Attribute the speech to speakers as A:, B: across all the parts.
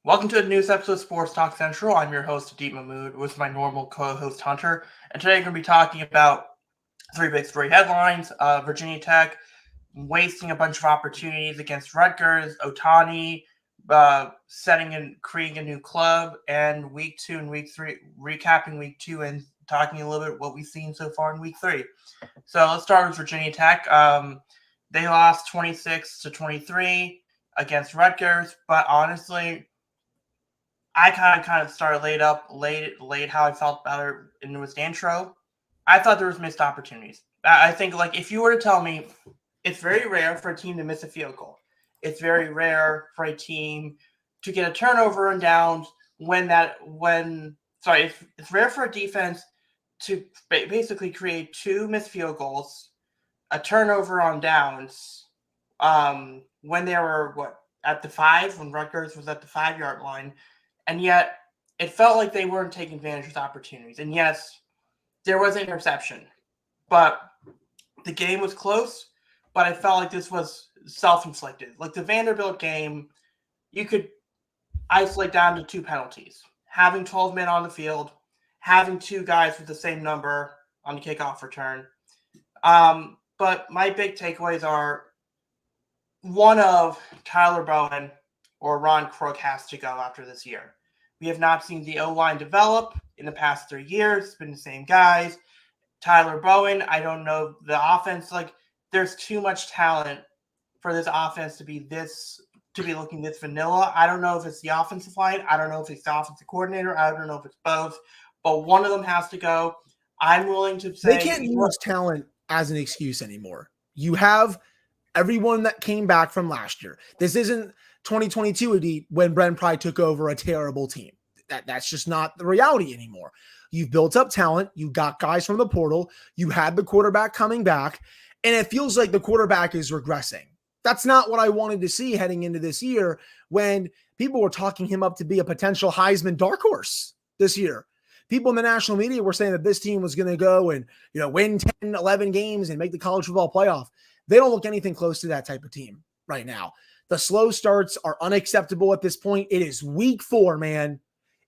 A: Welcome to a news episode of Sports Talk Central. I'm your host, Deep Mahmood, with my normal co-host, Hunter. And today we're going to be talking about three big story headlines. Virginia Tech wasting a bunch of opportunities against Rutgers, Ohtani setting and creating a new club, and week 2 and week 3, recapping week 2 and talking a little bit what we've seen so far in week 3. So let's start with Virginia Tech. They lost 26-23 against Rutgers, but honestly, I kind of started laid how I felt about it in this intro. I thought there was missed opportunities. I think, like, if you were to tell me, it's very rare for a team to miss a field goal. It's very rare for a team to get a turnover and downs it's rare for a defense to basically create two missed field goals, a turnover on downs, when they were at the 5, when Rutgers was at the 5-yard line. And yet, it felt like they weren't taking advantage of opportunities. And yes, there was an interception. But the game was close, but I felt like this was self-inflicted. Like the Vanderbilt game, you could isolate down to 2 penalties. Having 12 men on the field, having 2 guys with the same number on the kickoff return. But my big takeaways are, one of Tyler Bowen or Ron Crook has to go after this year. We have not seen the O-line develop in the past 3 years. It's been the same guys. Tyler Bowen, I don't know the offense. Like, there's too much talent for this offense to be looking this vanilla. I don't know if it's the offensive line. I don't know if it's the offensive coordinator. I don't know if it's both. But one of them has to go. I'm willing to say
B: they can't use talent as an excuse anymore. You have everyone that came back from last year. This isn't 2022 when Brent Pry took over a terrible team. That's just not the reality anymore. You've built up talent. You got guys from the portal. You had the quarterback coming back, and it feels like the quarterback is regressing. That's not what I wanted to see heading into this year when people were talking him up to be a potential Heisman dark horse this year. People in the national media were saying that this team was going to go and, win 10, 11 games and make the college football playoff. They don't look anything close to that type of team right now. The slow starts are unacceptable at this point. It is week 4, man.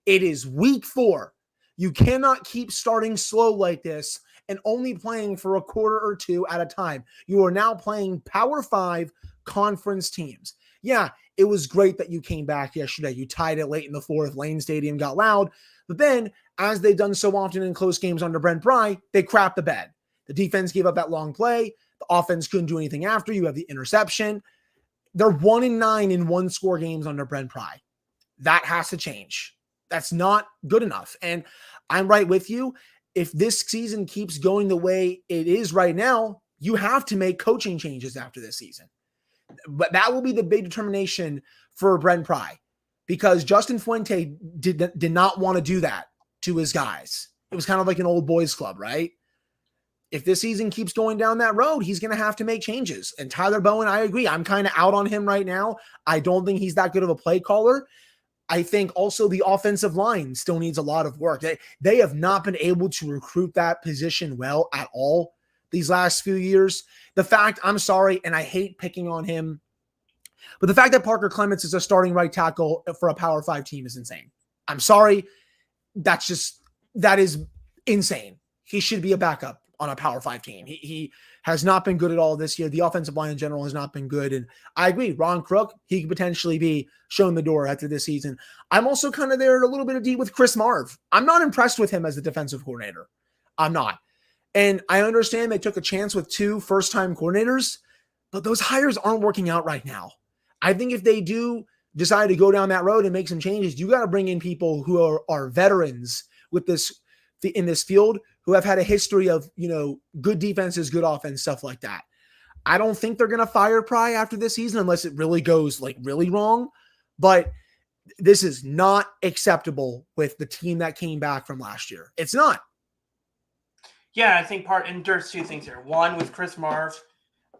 B: It is week 4. You cannot keep starting slow like this and only playing for a quarter or 2 at a time. You are now playing Power 5 conference teams. Yeah, it was great that you came back yesterday. You tied it late in the 4th. Lane Stadium got loud. But then, as they've done so often in close games under Brent Pry, they crapped the bed. The defense gave up that long play. The offense couldn't do anything after. You have the interception. They're 1-9 in one-score games under Brent Pry. That has to change. That's not good enough. And I'm right with you. If this season keeps going the way it is right now, you have to make coaching changes after this season. But that will be the big determination for Brent Pry, because Justin Fuente did not want to do that to his guys. It was kind of like an old boys club, right? If this season keeps going down that road, he's going to have to make changes. And Tyler Bowen, I agree. I'm kind of out on him right now. I don't think he's that good of a play caller. I think also the offensive line still needs a lot of work. They have not been able to recruit that position well at all these last few years. The fact, I'm sorry, and I hate picking on him, but the fact that Parker Clements is a starting right tackle for a Power 5 team is insane. I'm sorry. That is insane. He should be a backup on a Power 5 team. He has not been good at all this year. The offensive line in general has not been good. And I agree, Ron Crook, he could potentially be shown the door after this season. I'm also kind of there a little bit of deep with Chris Marv. I'm not impressed with him as a defensive coordinator. I'm not. And I understand they took a chance with 2 first-time coordinators, but those hires aren't working out right now. I think if they do decide to go down that road and make some changes, you got to bring in people who are veterans with this in this field, who have had a history of, good defenses, good offense, stuff like that. I don't think they're going to fire Pry after this season unless it really goes really wrong. But this is not acceptable with the team that came back from last year. It's not.
A: Yeah, I think there's 2 things here. One, with Chris Marv,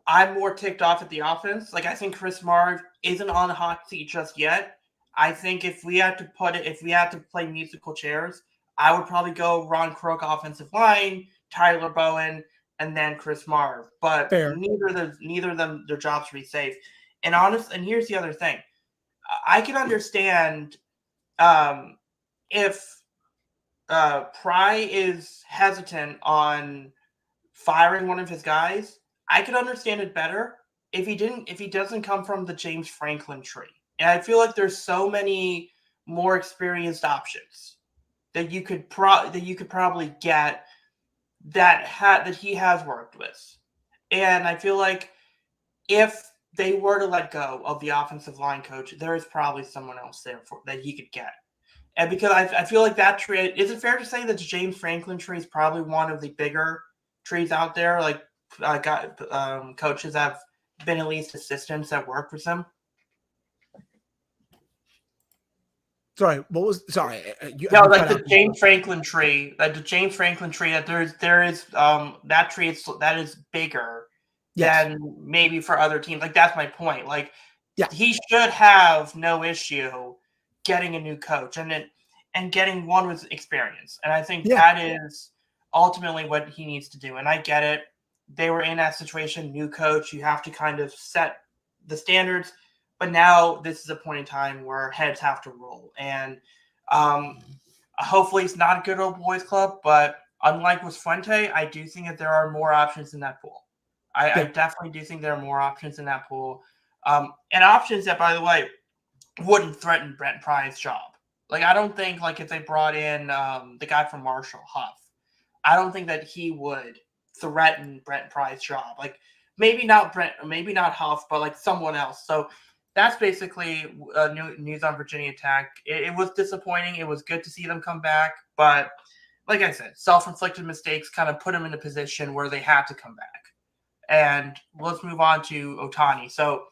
A: I'm more ticked off at the offense. Like, I think Chris Marv isn't on the hot seat just yet. I think if we had to play musical chairs, I would probably go Ron Crook offensive line, Tyler Bowen, and then Chris Marv. But
B: Fair.
A: neither of them, their jobs would be safe. And here's the other thing. I can understand if Pry is hesitant on firing one of his guys, I could understand it better if he doesn't come from the James Franklin tree. And I feel like there's so many more experienced options that you could probably get that he has worked with. And I feel like if they were to let go of the offensive line coach, there is probably someone else there that he could get. And because I feel like that tree, is it fair to say that the James Franklin tree is probably one of the bigger trees out there? Like, coaches have been at least assistants that work with them.
B: Sorry, what was? Sorry,
A: No, like the James Franklin tree, that there is that tree that is bigger than maybe for other teams. Like, that's my point. Like, he should have no issue getting a new coach and getting one with experience. And I think that is ultimately what he needs to do. And I get it. They were in that situation, new coach. You have to kind of set the standards. But now this is a point in time where heads have to roll. And hopefully it's not a good old boys club. But unlike with Fuente, I do think that there are more options in that pool. I definitely do think there are more options in that pool. And options that, by the way, wouldn't threaten Brent Pry's job. Like, I don't think, like, if they brought in the guy from Marshall, Huff, I don't think that he would threaten Brent Pry's job. Like, maybe not Huff, but like someone else. So that's basically news on Virginia Tech. It was disappointing. It was good to see them come back, but like I said, self-inflicted mistakes kind of put them in a position where they had to come back. And let's move on to Ohtani. So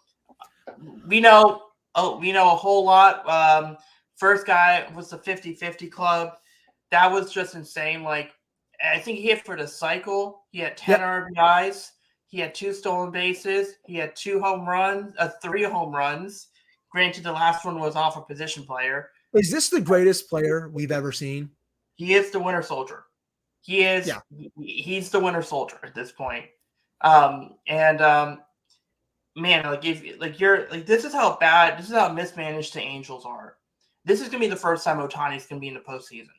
A: we know a whole lot. First guy was the 50-50 club. That was just insane. Like, I think he hit for the cycle. He had 10 RBIs. He had 2 stolen bases. He had 3 home runs. Granted, the last one was off a position player.
B: Is this the greatest player we've ever seen?
A: He is the winter soldier. He is. Yeah. He's the winter soldier at this point. Man, this is how mismanaged the Angels are. This is gonna be the first time Ohtani's gonna be in the postseason.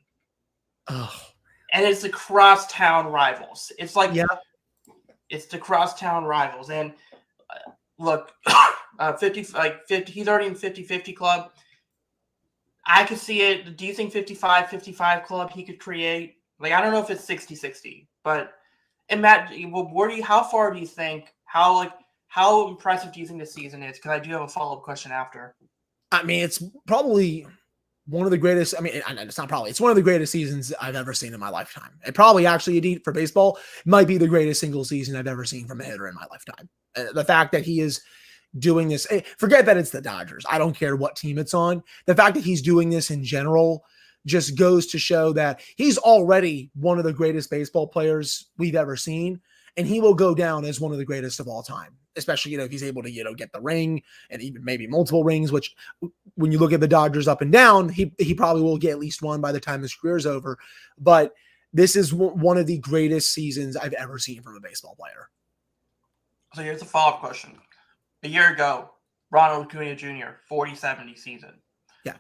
B: Oh.
A: And it's the crosstown rivals. It's like, it's the crosstown rivals. And look, 50, he's already in 50-50 club. I could see it. Do you think 55-55 club he could create? Like, I don't know if it's 60-60, but Matt, how far do you think, how impressive do you think this season is? Because I do have a follow-up question after.
B: I mean, it's probably one of the greatest. I mean, it's not probably. It's one of the greatest seasons I've ever seen in my lifetime. It probably actually, indeed, for baseball, might be the greatest single season I've ever seen from a hitter in my lifetime. The fact that he is doing this, forget that it's the Dodgers. I don't care what team it's on. The fact that he's doing this in general just goes to show that he's already one of the greatest baseball players we've ever seen. And he will go down as one of the greatest of all time, especially, if he's able to, get the ring and even maybe multiple rings, which when you look at the Dodgers up and down, he probably will get at least one by the time his career is over. But this is one of the greatest seasons I've ever seen from a baseball player.
A: So here's a follow-up question. A year ago, Ronald Acuna Jr., 40-70 season.
B: Yeah.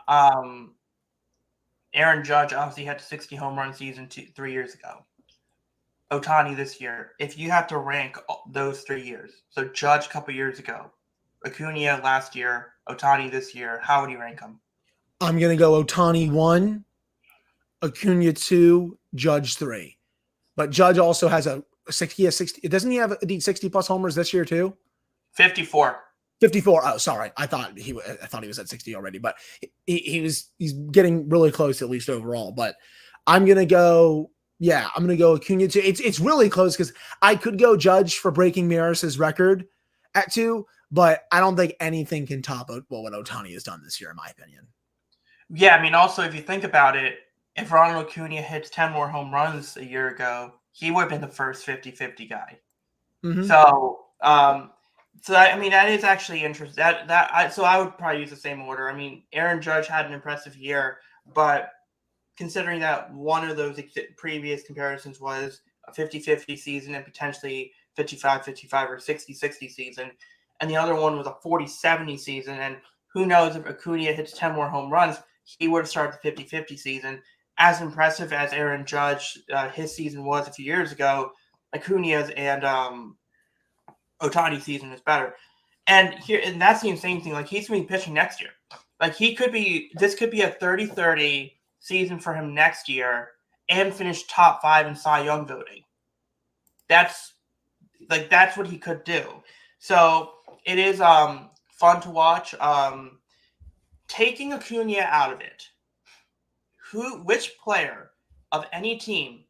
A: Aaron Judge obviously had a 60 home run season 3 years ago. Ohtani this year, if you have to rank those 3 years, so Judge a couple years ago, Acuna last year, Ohtani this year, how would you rank them?
B: I'm going to go Ohtani 1, Acuna 2, Judge 3. But Judge also has he has 60. Doesn't he have 60 plus homers this year too?
A: 54.
B: 54. Oh, sorry. I thought he was at 60 already, but he's getting really close, at least overall. But I'm going to go. Yeah, I'm going to go Acuna 2. It's really close because I could go Judge for breaking Maris's record at 2, but I don't think anything can top what Ohtani has done this year, in my opinion.
A: Yeah, I mean, also, if you think about it, if Ronald Acuna hits 10 more home runs a year ago, he would have been the first 50-50 guy. Mm-hmm. So that is actually interesting. So I would probably use the same order. I mean, Aaron Judge had an impressive year, but considering that one of those previous comparisons was a 50-50 season and potentially 55-55 or 60-60 season, and the other one was a 40-70 season, and who knows if Acuna hits 10 more home runs, he would have started the 50-50 season. As impressive as Aaron Judge, his season was a few years ago, Acuna's and Ohtani's season is better. And that's the insane thing. Like, he's going to be pitching next year. Like, this could be a 30-30 season for him next year and finish top 5 in Cy Young voting. That's what he could do. So it is fun to watch. Taking Acuna out of it, which player of any team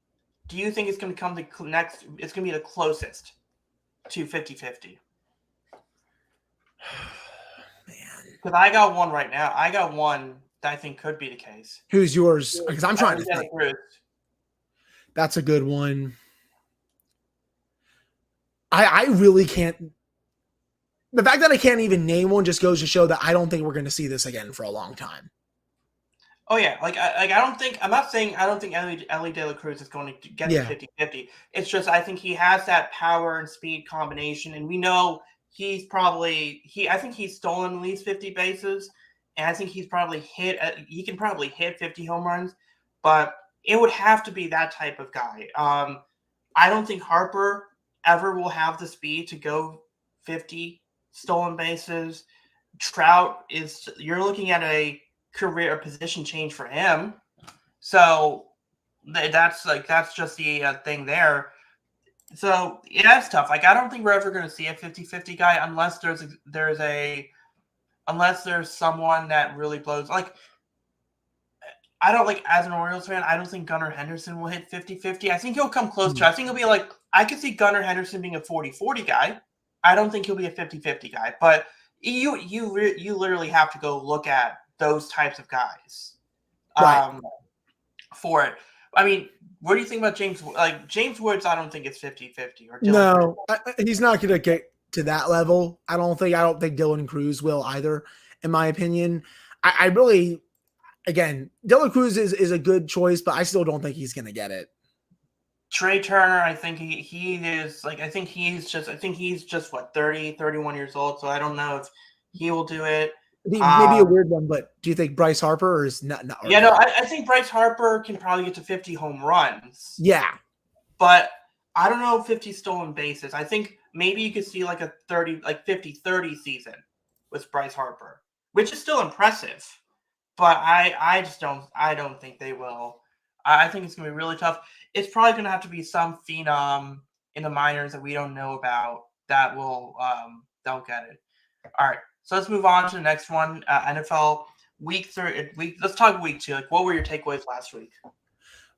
A: do you think is going to come the next? It's going to be the closest to 50-50.
B: Man,
A: because I got one right now. I got one that I think could be the case.
B: Who's yours? Because I'm trying to think.
A: Cruz.
B: That's a good one. I really can't. The fact that I can't even name one just goes to show that I don't think we're going to see this again for a long time.
A: Oh yeah, I don't think Ellie De La Cruz is going to get the 50-50. It's just I think he has that power and speed combination, and we know I think he's stolen at least 50 bases, and I think he can probably hit 50 home runs, but it would have to be that type of guy. I don't think Harper ever will have the speed to go 50 stolen bases. Trout you're looking at a career position change for him. So that's just the thing there. So yeah, it's tough. Like, I don't think we're ever going to see a 50-50 guy unless there's someone that really blows. Like, I don't as an Orioles fan, I don't think Gunnar Henderson will hit 50-50. I think he'll come close to it. I think he'll be like, I could see Gunnar Henderson being a 40-40 guy. I don't think he'll be a 50-50 guy, but you literally have to go look at those types of guys for it. I mean, what do you think about James? Like, James Woods, I don't think it's 50-50.
B: No, he's not going to get to that level. I don't think Dylan Cruz will either, in my opinion. I really, again, Dylan Cruz is a good choice, but I still don't think he's going to get it.
A: Trey Turner, I think he is I think he's just what, 30, 31 years old. So I don't know if he will do it.
B: Maybe a weird one, but do you think Bryce Harper is not?
A: Yeah, no, I think Bryce Harper can probably get to 50 home runs.
B: Yeah.
A: But I don't know 50 stolen bases. I think maybe you could see like a 50-30 season with Bryce Harper, which is still impressive. But I don't think they will. I think it's going to be really tough. It's probably going to have to be some phenom in the minors that we don't know about that will they'll get it. All right. So let's move on to the next one. NFL week 3. Let's talk week 2. Like, what were your takeaways last week?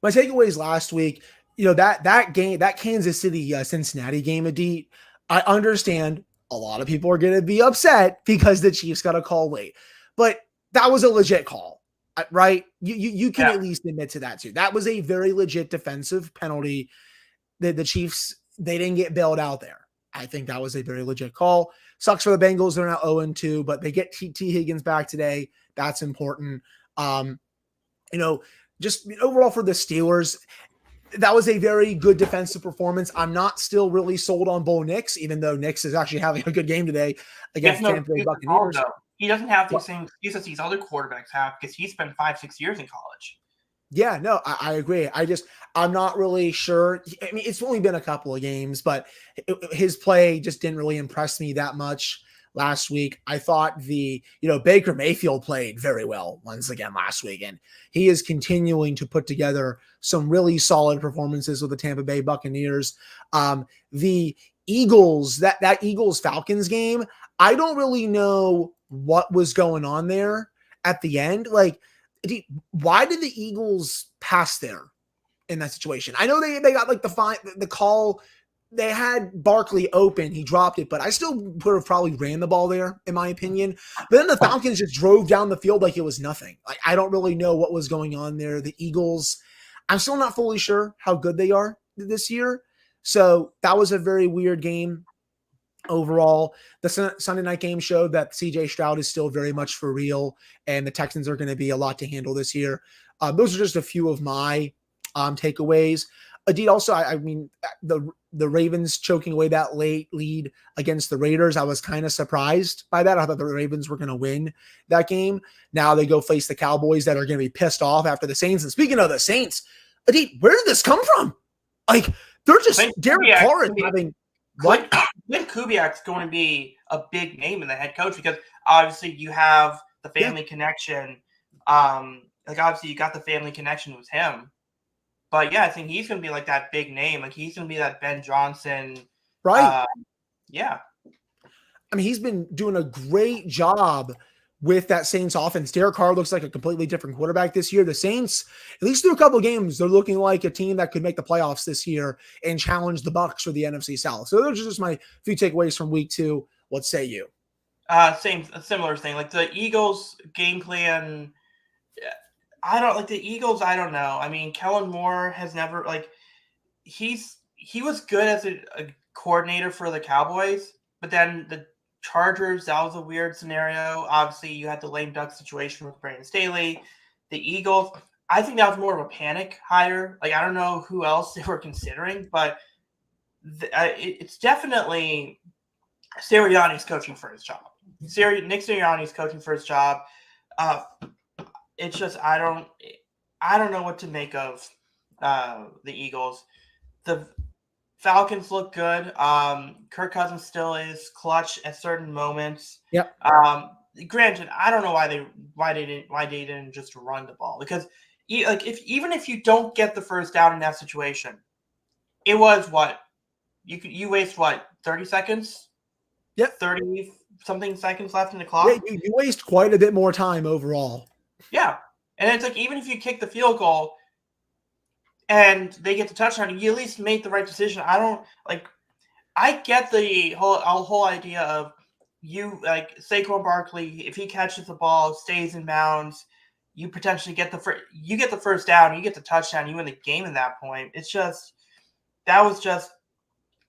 B: My takeaways last week, that game, that Kansas City Cincinnati game, Adit, I understand a lot of people are going to be upset because the Chiefs got a call late, but that was a legit call, right? You can at least admit to that too. That was a very legit defensive penalty. The Chiefs, they didn't get bailed out there. I think that was a very legit call. Sucks for the Bengals. They're now 0-2, but they get T. Higgins back today. That's important. Just overall for the Steelers, that was a very good defensive performance. I'm not still really sold on Bo Nix, even though Nix is actually having a good game today against Tampa Bay Buccaneers.
A: He doesn't have the same excuses these other quarterbacks have because he spent 5-6 years in college.
B: Yeah, no, I agree. I'm not really sure. I mean, it's only been a couple of games, but his play just didn't really impress me that much last week. I thought Baker Mayfield played very well once again last week, and he is continuing to put together some really solid performances with the Tampa Bay Buccaneers. The Eagles, that Eagles-Falcons game, I don't really know what was going on there at the end. Like, why did the Eagles pass there in that situation? I know they got like the call. They had Barkley open. He dropped it, but I still would have probably ran the ball there, in my opinion. But then the Falcons just drove down the field like it was nothing. Like, I don't really know what was going on there. The Eagles, I'm still not fully sure how good they are this year. So that was a very weird game. Overall, the Sunday night game showed that CJ Stroud is still very much for real, and the Texans are going to be a lot to handle this year. Those are just a few of my takeaways. Adit, also, I mean, the Ravens choking away that late lead against the Raiders, I was kind of surprised by that. I thought the Ravens were going to win that game. Now they go face the Cowboys that are going to be pissed off after the Saints. And speaking of the Saints, Adit, where did this come from? Like, they're just Derek Carr is having
A: what? Clint Kubiak's going to be a big name in the head coach because obviously you have the family connection. Like obviously you got the family connection with him. But yeah, I think he's going to be like that big name. Like he's going to be that Ben Johnson.
B: Right.
A: Yeah.
B: I mean, he's been doing a great job with that Saints offense. Derek Carr looks like a completely different quarterback this year. The Saints, at least through a couple of games, they're looking like a team that could make the playoffs this year and challenge the Bucs for the NFC South. So those are just my few takeaways from week 2. What say you?
A: Similar thing. Like the Eagles game plan. I don't know. I mean, Kellen Moore has never he was good as a coordinator for the Cowboys, but then the Chargers, that was a weird scenario. Obviously, you had the lame duck situation with Brandon Staley. The Eagles, I think that was more of a panic hire. Like, I don't know who else they were considering, but it's definitely Sirianni's coaching for his job. Nick Sirianni's coaching for his job. It's just I don't know what to make of the Eagles. The Falcons look good. Kirk Cousins still is clutch at certain moments.
B: Yep.
A: Granted, I don't know why they didn't just run the ball because even if you don't get the first down in that situation, it was what you waste 30 seconds.
B: Yep.
A: 30 something seconds left in the clock.
B: Yeah, you waste quite a bit more time overall.
A: Yeah. And it's like, even if you kick the field goal and they get the touchdown, you at least made the right decision. I get the whole idea of Saquon Barkley, if he catches the ball, stays in bounds, you potentially get the first down, you get the touchdown, you win the game at that point. It's just, that was just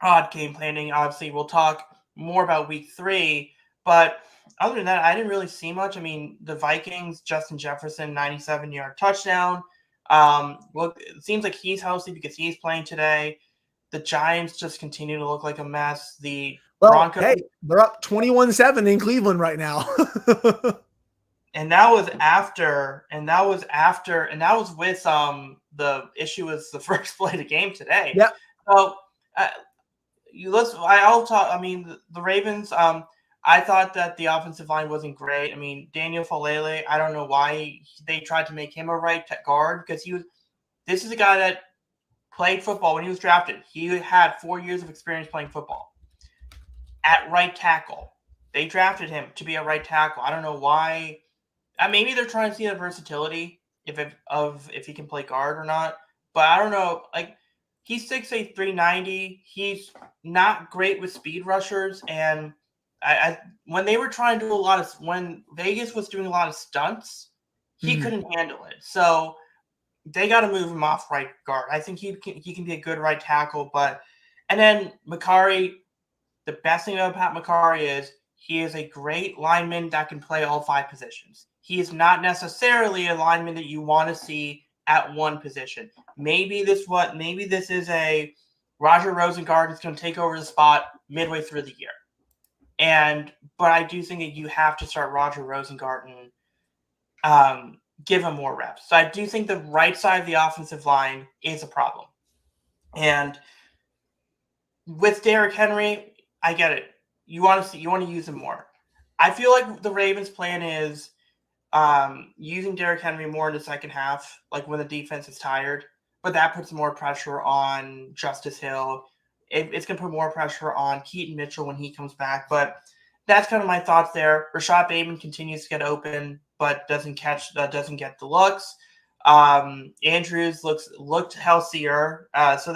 A: odd game planning. Obviously, we'll talk more about week 3, but other than that, I didn't really see much. I mean, the Vikings, Justin Jefferson, 97-yard touchdown. Look, it seems like he's healthy because he's playing today. The Giants just continue to look like a mess. The Broncos,
B: hey, they're up 21-7 in Cleveland right now.
A: and that was with the issue was the first play of the game today.
B: Yep.
A: So I'll talk. I mean, the Ravens. I thought that the offensive line wasn't great. I mean, Daniel Falele, I don't know why they tried to make him a right guard because this is a guy that played football when he was drafted. He had 4 years of experience playing football. At right tackle, they drafted him to be a right tackle. I don't know why. Maybe they're trying to see the versatility if he can play guard or not. But I don't know. Like, he's 6'8", 390. He's not great with speed rushers, and when they were trying to do when Vegas was doing a lot of stunts, he couldn't handle it. So they got to move him off right guard. I think he can be a good right tackle, and then Mekari, the best thing about Mekari is he is a great lineman that can play all 5 positions. He is not necessarily a lineman that you want to see at one position. Maybe this is a Roger Rosengard is going to take over the spot midway through the year. But I do think that you have to start Roger Rosengarten, give him more reps. So I do think the right side of the offensive line is a problem. And with Derrick Henry, I get it. You want to use him more. I feel like the Ravens' plan is using Derrick Henry more in the second half, like when the defense is tired. But that puts more pressure on Justice Hill. It's going to put more pressure on Keaton Mitchell when he comes back. But that's kind of my thoughts there. Rashad Bateman continues to get open, but doesn't get the looks. Andrews looked healthier. So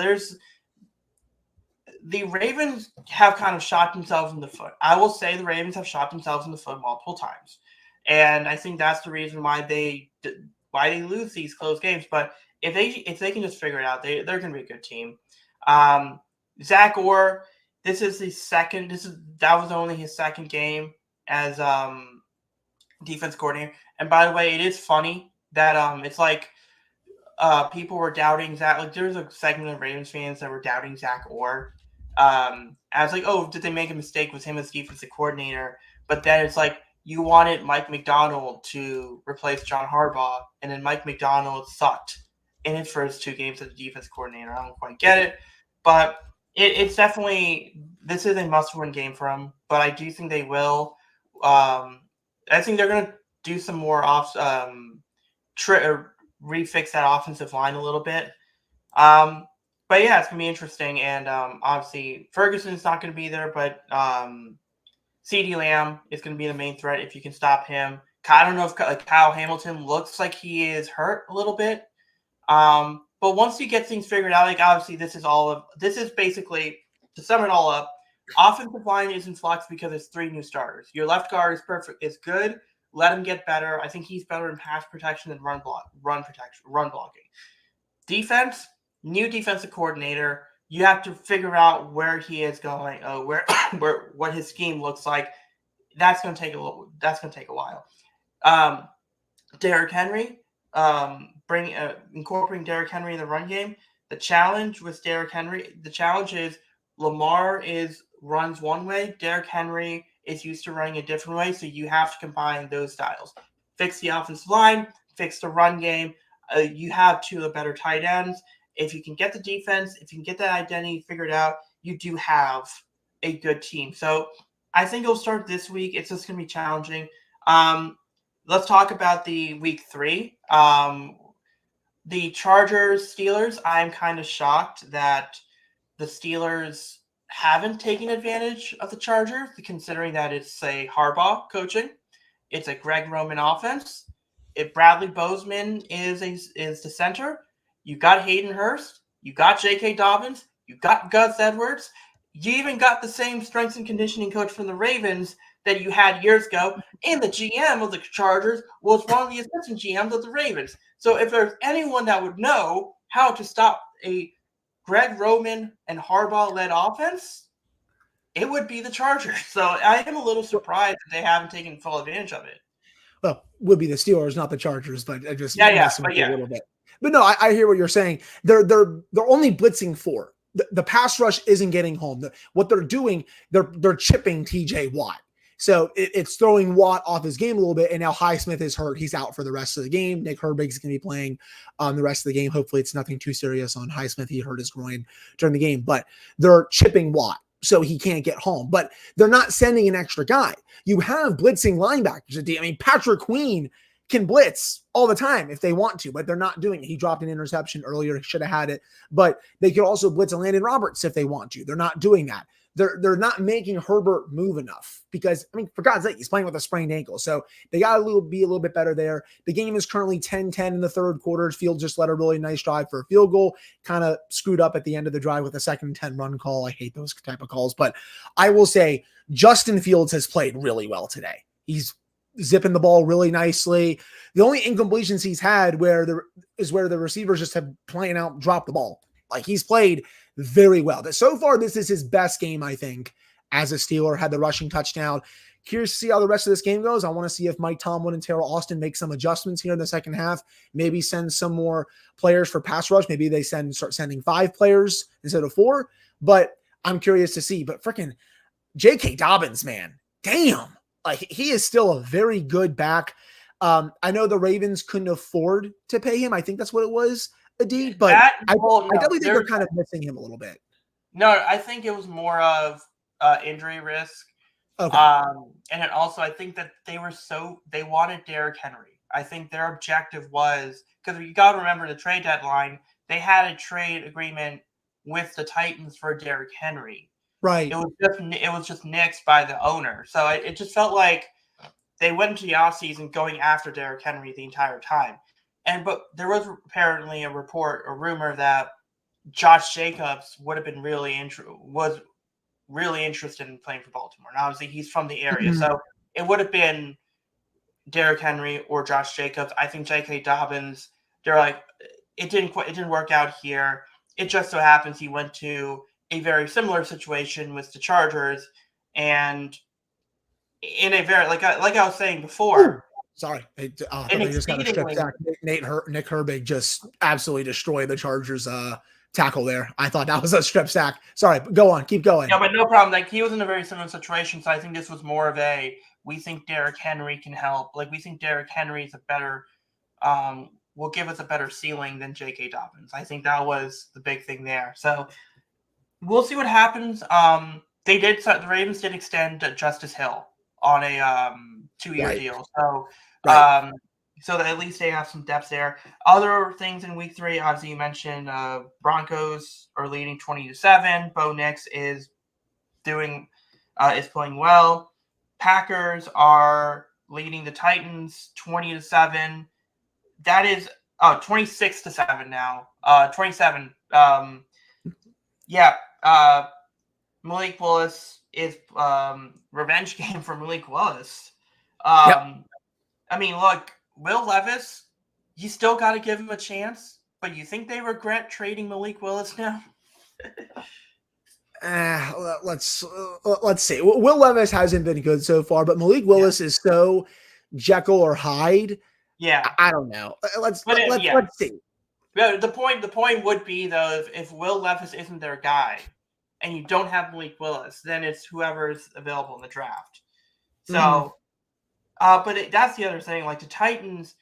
A: the Ravens have kind of shot themselves in the foot. I will say the Ravens have shot themselves in the foot multiple times. And I think that's the reason why they lose these close games. But if they can just figure it out, they're going to be a good team. Zach Orr, that was only his second game as defense coordinator. And by the way, it is funny that it's like people were doubting Zach. Like, there's a segment of Ravens fans that were doubting Zach Orr. I was like, oh, did they make a mistake with him as defensive coordinator? But then it's like you wanted Mike McDonald to replace John Harbaugh, and then Mike McDonald sucked in his first 2 games as a defense coordinator. I don't quite get it, but it's definitely this is a must-win game for them. But I do think they will. I think they're going to do some more refix that offensive line a little bit. But yeah, it's gonna be interesting, and obviously Ferguson's not going to be there, but CeeDee Lamb is going to be the main threat if you can stop him. I don't know if Kyle Hamilton looks like he is hurt a little bit, but once you get things figured out, like obviously this is basically, to sum it all up, offensive line is in flux because it's 3 new starters. Your left guard is perfect, is good. Let him get better. I think he's better in pass protection than run blocking. Defense, new defensive coordinator. You have to figure out where he is going, what his scheme looks like. That's going to take a while. Derrick Henry, incorporating Derrick Henry in the run game. The challenge with Derrick Henry, is Lamar runs one way. Derrick Henry is used to running a different way, so you have to combine those styles. Fix the offensive line, fix the run game. You have 2 of the better tight ends. If you can get the defense, if you can get that identity figured out, you do have a good team. So I think it'll start this week. It's just going to be challenging. Let's talk about the week 3. The Chargers-Steelers, I'm kind of shocked that the Steelers haven't taken advantage of the Chargers, considering that it's a Harbaugh coaching. It's a Greg Roman offense. If Bradley Bozeman is the center, you got Hayden Hurst, you got J.K. Dobbins, you got Gus Edwards. You even got the same strength and conditioning coach from the Ravens that you had years ago, and the GM of the Chargers was one of the assistant GMs of the Ravens. So if there's anyone that would know how to stop a Greg Roman and Harbaugh-led offense, it would be the Chargers. So I am a little surprised that they haven't taken full advantage of it.
B: Well, would be the Steelers, not the Chargers, but I just
A: a
B: little bit. But no, I hear what you're saying. They're only blitzing 4. The pass rush isn't getting home. What they're doing, they're chipping TJ Watt. So it's throwing Watt off his game a little bit, and now Highsmith is hurt. He's out for the rest of the game. Nick Herbig's going to be playing the rest of the game. Hopefully it's nothing too serious on Highsmith. He hurt his groin during the game, but they're chipping Watt so he can't get home. But they're not sending an extra guy. You have blitzing linebackers. I mean, Patrick Queen can blitz all the time if they want to, but they're not doing it. He dropped an interception earlier. He should have had it, but they could also blitz a Landon Roberts if they want to. They're not doing that. They're not making Herbert move enough because, I mean, for God's sake, he's playing with a sprained ankle. So they got to be a little bit better there. The game is currently 10-10 in the third quarter. Field just led a really nice drive for a field goal, kind of screwed up at the end of the drive with a 2nd-10 run call. I hate those type of calls, but I will say Justin Fields has played really well today. He's zipping the ball really nicely. The only incompletions he's had where the receivers just have plain out dropped the ball. Like, he's played very well. So far, this is his best game, I think, as a Steeler. Had the rushing touchdown. Curious to see how the rest of this game goes. I want to see if Mike Tomlin and Terrell Austin make some adjustments here in the second half. Maybe send some more players for pass rush. Maybe they start sending 5 players instead of 4. But I'm curious to see. But freaking J.K. Dobbins, man, damn. Like, he is still a very good back. I know the Ravens couldn't afford to pay him. I think that's what it was, Adi. But I definitely think they're kind of missing him a little bit.
A: No, I think it was more of injury risk.
B: Okay.
A: And then also, I think that they wanted Derrick Henry. I think their objective was, because you got to remember the trade deadline, they had a trade agreement with the Titans for Derrick Henry.
B: Right.
A: It was just nixed by the owner. So it just felt like they went into the offseason going after Derrick Henry the entire time. But there was apparently a rumor that Josh Jacobs would have been really interested in playing for Baltimore. And obviously he's from the area. Mm-hmm. So it would have been Derrick Henry or Josh Jacobs. I think J.K. Dobbins, they're like, it didn't work out here. It just so happens he went to a very similar situation with the Chargers, and in a very, like I was saying before,
B: Sorry. I thought
A: And
B: they just got a strip
A: exceedingly,
B: sack. Nick Herbig just absolutely destroyed the Chargers tackle there. I thought that was a strip sack. Sorry, go on. Keep going.
A: yeah, but no problem. Like, he was in a very similar situation, so I think this was more of a, we think Derrick Henry can help. Like, we think Derrick Henry is a better, will give us a better ceiling than J.K. Dobbins. I think that was the big thing there. So we'll see what happens. The Ravens did extend Justice Hill on a 2-year
B: Right.
A: deal. So
B: Right.
A: so that at least they have some depth there. Other things in week 3, obviously you mentioned Broncos are leading 20-7. Bo Nix is playing well. Packers are leading the Titans 20-7. That is 26-7 now. 27. Yeah. Malik Willis is revenge game for Malik Willis.
B: Yep.
A: I mean, look, Will Levis, you still got to give him a chance, but you think they regret trading Malik Willis now?
B: Let's see. Will Levis hasn't been good so far, but Malik Willis is so Jekyll or Hyde.
A: Yeah,
B: I don't know. Let's see.
A: The point would be though, if Will Levis isn't their guy, and you don't have Malik Willis, then it's whoever's available in the draft. So, that's the other thing. Like the Titans,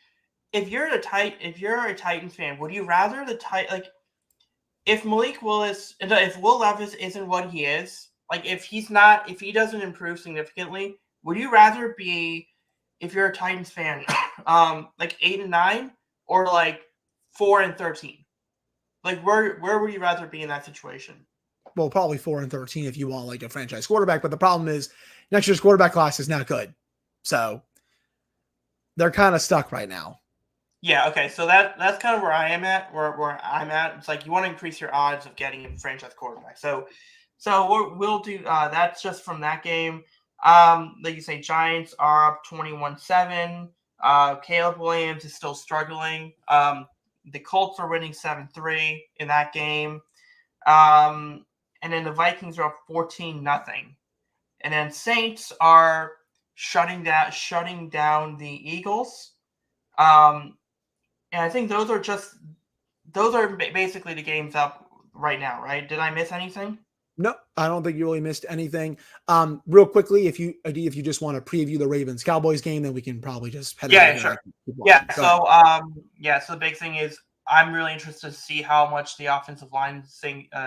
A: if you're a Titans fan, would you rather if Malik Willis, if Will Levis isn't what he is, like if he doesn't improve significantly, would you rather be, if you're a Titans fan, like 8-9 or like 4-13? Like where would you rather be in that situation?
B: Well, probably 4-13 if you want like a franchise quarterback. But the problem is next year's quarterback class is not good. So they're kind of stuck right now.
A: Yeah, okay. So that's kind of where I am at, where I'm at. It's like you want to increase your odds of getting a franchise quarterback. So we'll do that's just from that game. Like you say, Giants are up 21-7. Caleb Williams is still struggling. The Colts are winning 7-3 in that game. And then the Vikings are up 14-0. And then Saints are shutting down the Eagles. And I think those are basically the games up right now, right? Did I miss anything?
B: No, I don't think you really missed anything. Real quickly, if you just want to preview the Ravens Cowboys game, then we can probably just head out.
A: Sure. Yeah. So the big thing is I'm really interested to see how much the offensive line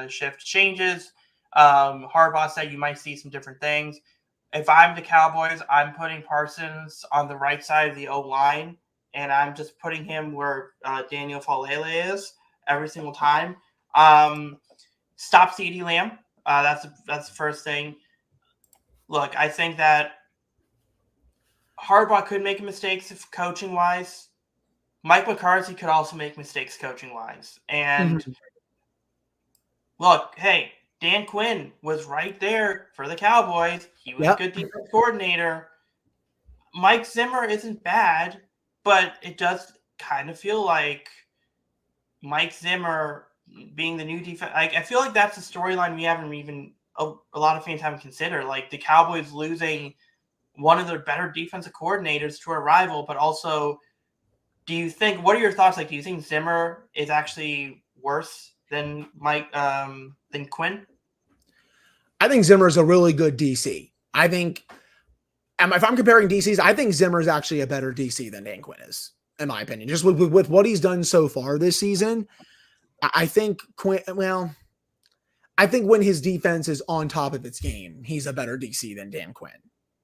A: shift changes. Harbaugh said you might see some different things. If I'm the Cowboys, I'm putting Parsons on the right side of the O-line, and I'm just putting him where Daniel Falele is every single time. Stop CeeDee Lamb. That's the first thing. Look, I think that Harbaugh could make mistakes coaching-wise. Mike McCarthy could also make mistakes coaching-wise. And look, hey, Dan Quinn was right there for the Cowboys. He was a good defense coordinator. Mike Zimmer isn't bad, but it does kind of feel like Mike Zimmer being the new defense. I feel like that's a storyline we haven't even a lot of fans haven't considered. Like the Cowboys losing one of their better defensive coordinators to a rival, but also, what are your thoughts? Like, do you think Zimmer is actually worse than than Quinn?
B: I think Zimmer is a really good DC. I think, if I'm comparing DCs, I think Zimmer is actually a better DC than Dan Quinn is, in my opinion. Just with what he's done so far this season, I think Quinn, I think when his defense is on top of its game, he's a better DC than Dan Quinn.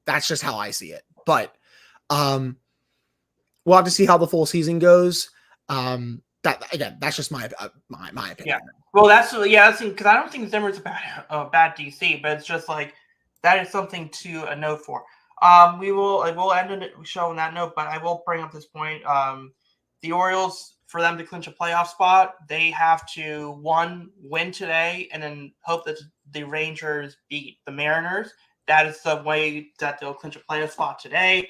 B: That's just how I see it. But we'll have to see how the full season goes. That's just my opinion.
A: Yeah. Well, that's because I don't think Zimmer's a bad DC, but it's just like that is something to note for. We'll end the show on that note, but I will bring up this point. The Orioles, for them to clinch a playoff spot, they have to win today and then hope that the Rangers beat the Mariners. That is the way that they'll clinch a playoff spot today.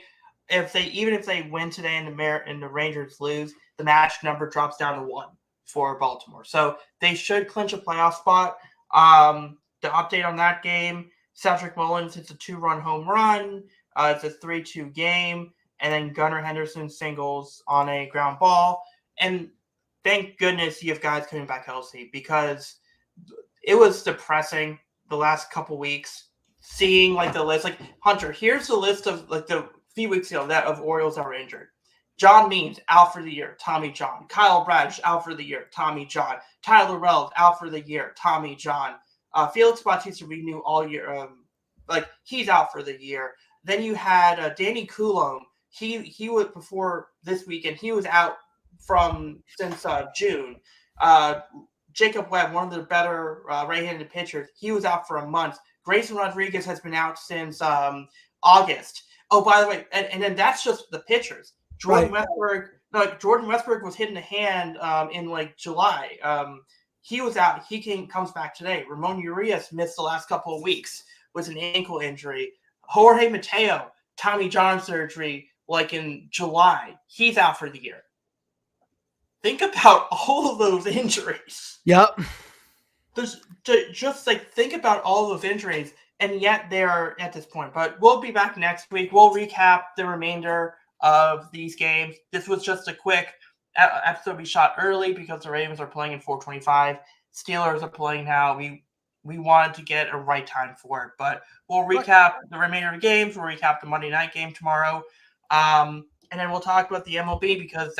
A: Even if they win today and the Rangers lose, the match number drops down to 1 for Baltimore. So they should clinch a playoff spot. The update on that game: Cedric Mullins hits a 2-run home run. It's a 3-2 game. and then Gunnar Henderson singles on a ground ball. And thank goodness you have guys coming back healthy, because it was depressing the last couple weeks seeing like the list. Like, Hunter, here's the list of like the few weeks ago that of Orioles that were injured. John Means out for the year, Tommy John. Kyle Bradish out for the year, Tommy John. Tyler Wells out for the year, Tommy John. Felix Bautista renewed all year. Like, he's out for the year. Then you had Danny Coulomb. He was before this weekend. He was out since June. Jacob Webb, one of the better right-handed pitchers, he was out for a month. Grayson Rodriguez has been out since August. Oh, by the way, and then that's just the pitchers. Jordan Westberg was hit in the hand in like July. He was out. He comes back today. Ramon Urias missed the last couple of weeks with an ankle injury. Jorge Mateo, Tommy John surgery, like in July. He's out for the year. Think about all of those injuries.
B: Yep.
A: Just like think about all those injuries, and yet they are at this point. But we'll be back next week. We'll recap the remainder of these games. This was just a quick episode we shot early because the Ravens are playing in 4:25. Steelers are playing now. We wanted to get a right time for it, but we'll recap the remainder of the games. We'll recap the Monday night game tomorrow. And then we'll talk about the MLB, because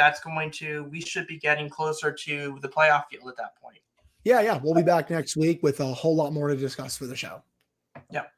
A: we should be getting closer to the playoff field at that point.
B: Yeah. We'll be back next week with a whole lot more to discuss for the show.
A: Yep.